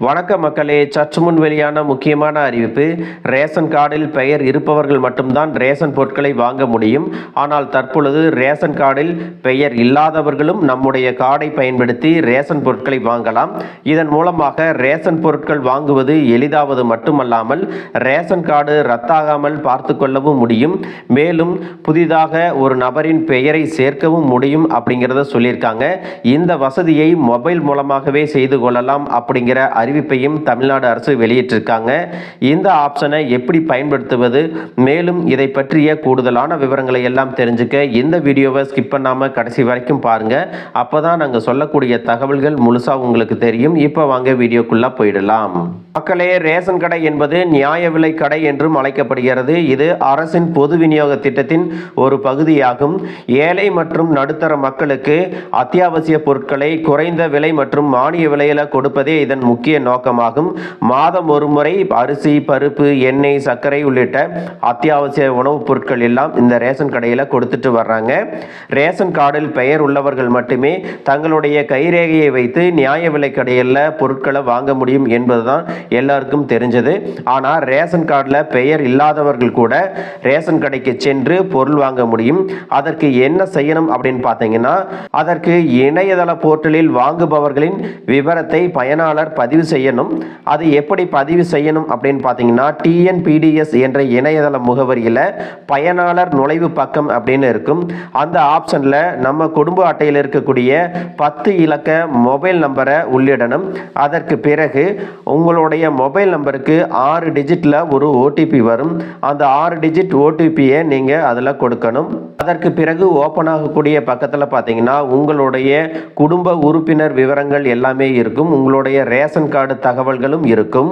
வணக்க மக்களே, சற்று முன் வெளியான முக்கியமான அறிவிப்பு. ரேஷன் கார்டில் பெயர் இருப்பவர்கள் மட்டும்தான் ரேஷன் பொருட்களை வாங்க முடியும். ஆனால் தற்பொழுது ரேஷன் கார்டில் பெயர் இல்லாதவர்களும் நம்முடைய கார்டை பயன்படுத்தி ரேஷன் பொருட்களை வாங்கலாம். இதன் மூலமாக ரேஷன் பொருட்கள் வாங்குவது எளிதாவது மட்டுமல்லாமல் ரேஷன் கார்டு ரத்தாகாமல் பார்த்து கொள்ளவும் முடியும். மேலும் புதிதாக ஒரு நபரின் பெயரை சேர்க்கவும் முடியும் அப்படிங்கிறத சொல்லியிருக்காங்க. இந்த வசதியை மொபைல் மூலமாகவே செய்து கொள்ளலாம் அப்படிங்கிற அறிவிப்பையும் தமிழ்நாடு அரசு வெளியிட்டிருக்காங்க. இந்த ஆப்ஷனை எப்படி பயன்படுத்துவது, மேலும் இதை பற்றிய கூடுதலான விவரங்களை எல்லாம் தெரிஞ்சுக்க இந்த வீடியோவை ஸ்கிப் பண்ணாம கடைசி வரைக்கும் பாருங்க. அப்பதான் நாங்கள் சொல்லக்கூடிய தகவல்கள் முழுசா உங்களுக்கு தெரியும். இப்போ வாங்க வீடியோக்குள்ள போயிடலாம். மக்களே, ரேஷன் கடை என்பது நியாய விலை கடை என்றும் அழைக்கப்படுகிறது. இது அரசின் பொது விநியோக திட்டத்தின் ஒரு பகுதியாகும். ஏழை மற்றும் நடுத்தர மக்களுக்கு அத்தியாவசிய பொருட்களை குறைந்த விலை மற்றும் மானிய விலையில கொடுப்பதே இதன் முக்கிய நோக்கமாகும். மாதம் ஒரு முறை அரிசி, பருப்பு, எண்ணெய், சர்க்கரை உள்ளிட்ட அத்தியாவசிய உணவுப் பொருட்கள் எல்லாம் இந்த ரேஷன் கடையில் கொடுத்துட்டு வர்றாங்க. ரேஷன் கார்டில் பெயர் உள்ளவர்கள் மட்டுமே தங்களுடைய கைரேகையை வைத்து நியாய விலை கடையில் பொருட்களை வாங்க முடியும் என்பதுதான் எல்லாருக்கும் தெரிஞ்சது. ஆனால் ரேஷன் கார்டில் பெயர் இல்லாதவர்கள் கூட ரேஷன் கடைக்கு சென்று பொருள் வாங்க முடியும். அதற்கு என்ன செய்யணும் அப்படின்னு பார்த்தீங்கன்னா, அதற்கு இணையதள போர்ட்டலில் வாங்குபவர்களின் விவரத்தை பயனாளர் பதிவு செய்யணும். அது எப்படி பதிவு செய்யணும் அப்படின்னு பார்த்தீங்கன்னா, TNPDS என்ற இணையதள முகவரியில் பயனாளர் நுழைவு பக்கம் அப்படின்னு இருக்கும். அந்த ஆப்ஷனில் நம்ம குடும்ப அட்டையில் இருக்கக்கூடிய 10 இலக்க மொபைல் நம்பரை உள்ளிடணும். அதற்கு பிறகு உங்களுடைய மொபைல் நம்பருக்கு 6 டிஜிட்டில் ஒரு OTP வரும். அந்த 6 டிஜிட் OTPயை நீங்கள் அதில் கொடுக்கணும். அதற்கு பிறகு ஓப்பன் ஆகக்கூடிய பக்கத்தில் பார்த்தீங்கன்னா உங்களுடைய குடும்ப உறுப்பினர் விவரங்கள் எல்லாமே இருக்கும். உங்களுடைய ரேஷன் கார்டு தகவல்களும் இருக்கும்.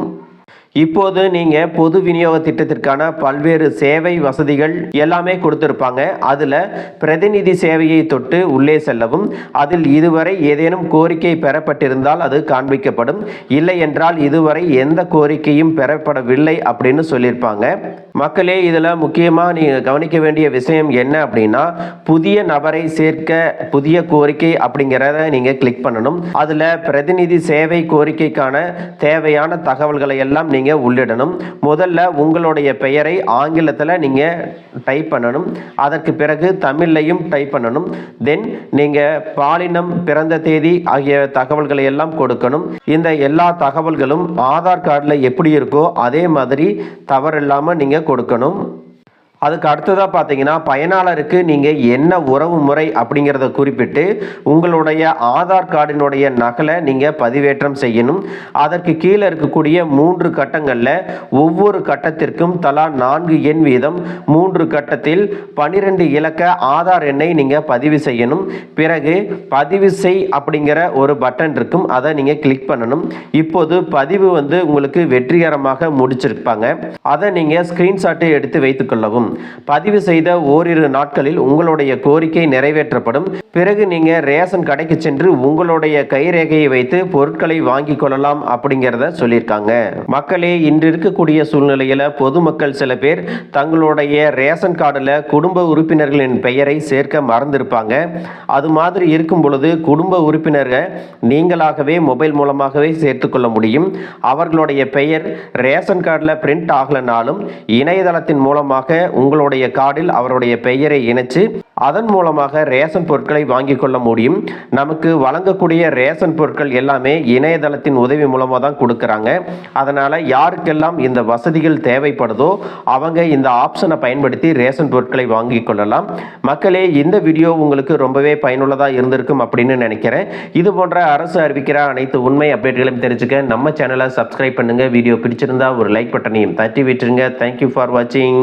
இப்போது நீங்கள் பொது விநியோக திட்டத்திற்கான பல்வேறு சேவை வசதிகள் எல்லாமே கொடுத்துருப்பாங்க. அதில் பிரதிநிதி சேவையை தொட்டு உள்ளே செல்லவும், அதில் இதுவரை ஏதேனும் கோரிக்கை பெறப்பட்டிருந்தால் அது காண்பிக்கப்படும். இல்லை என்றால் இதுவரை எந்த கோரிக்கையும் பெறப்படவில்லை அப்படின்னு சொல்லியிருப்பாங்க. மக்களே, இதில் முக்கியமாக நீங்கள் கவனிக்க வேண்டிய விஷயம் என்ன அப்படின்னா, புதிய நபரை சேர்க்க புதிய கோரிக்கை அப்படிங்கிறத நீங்கள் கிளிக் பண்ணணும். அதில் பிரதிநிதி சேவை கோரிக்கைக்கான தேவையான தகவல்களை எல்லாம் நீங்கள் உள்ளிடணும். முதல்ல உங்களுடைய பெயரை ஆங்கிலத்தில் நீங்கள் டைப் பண்ணணும். அதற்கு பிறகு தமிழ்லையும் டைப் பண்ணணும். தென் நீங்கள் பாலினம், பிறந்த தேதி ஆகிய தகவல்களை எல்லாம் கொடுக்கணும். இந்த எல்லா தகவல்களும் ஆதார் கார்டில் எப்படி இருக்கோ அதே மாதிரி தவறில்லாமல் நீங்கள் கொடுக்கணும். அதுக்கு அடுத்ததாக பார்த்தீங்கன்னா, பயனாளருக்கு நீங்கள் என்ன உறவு முறை அப்படிங்கிறத குறிப்பிட்டு உங்களுடைய ஆதார் கார்டினுடைய நகலை நீங்கள் பதிவேற்றம் செய்யணும். அதற்கு கீழே இருக்கக்கூடிய 3 கட்டங்களில் ஒவ்வொரு கட்டத்திற்கும் தலா 4 எண் வீதம் 3 கட்டத்தில் 12 இலக்க ஆதார் எண்ணை நீங்கள் பதிவு செய்யணும். பிறகு பதிவு செய் அப்படிங்கிற ஒரு பட்டன் இருக்கும். அதை நீங்கள் கிளிக் பண்ணணும். இப்போது பதிவு உங்களுக்கு வெற்றிகரமாக முடிச்சிருப்பாங்க. அதை நீங்கள் ஸ்கிரீன்ஷாட்டை எடுத்து வைத்துக் கொள்ளவும். பதிவு செய்த ஓரிரு நாட்களில் உங்களுடைய கோரிக்கை நிறைவேற்றப்படும். பிறகு நீங்க ரேஷன் கடைக்கு சென்று உங்களுடைய கைரேகையை வைத்து பொருட்களை வாங்கி கொள்ளலாம் அப்படிங்கிறத சொல்லியிருக்காங்க. மக்களே, இன்று இருக்கக்கூடிய சூழ்நிலையில பொதுமக்கள் சில பேர் தங்களுடைய ரேஷன் கார்டில் குடும்ப உறுப்பினர்களின் பெயரை சேர்க்க மறந்திருப்பாங்க. அது மாதிரி இருக்கும் பொழுது குடும்ப உறுப்பினர்கள் நீங்களாகவே மொபைல் மூலமாகவே சேர்த்துக்கொள்ள முடியும். அவர்களுடைய பெயர் ரேஷன் கார்டில் பிரிண்ட் ஆகலனாலும் இணையதளத்தின் மூலமாக உங்களுடைய கார்டில் அவருடைய பெயரை இணைச்சு அதன் மூலமாக ரேஷன் பொருட்களை வாங்கி கொள்ள முடியும். நமக்கு வழங்கக்கூடிய ரேஷன் பொருட்கள் எல்லாமே இணையதளத்தின் உதவி மூலமாக தான் கொடுக்குறாங்க. அதனால் யாருக்கெல்லாம் இந்த வசதிகள் தேவைப்படுதோ அவங்க இந்த ஆப்ஷனை பயன்படுத்தி ரேஷன் பொருட்களை வாங்கி கொள்ளலாம். மக்களே, இந்த வீடியோ உங்களுக்கு ரொம்பவே பயனுள்ளதாக இருந்திருக்கும் அப்படின்னு நினைக்கிறேன். இது போன்ற அரசு அறிவிக்கிற அனைத்து உண்மை அப்டேட்களையும் தெரிஞ்சுக்க நம்ம சேனலை சப்ஸ்கிரைப் பண்ணுங்கள். வீடியோ பிடிச்சிருந்தா ஒரு லைக் பட்டனையும் தட்டி விட்டுருங்க. தேங்க்யூ ஃபார் வாட்சிங்.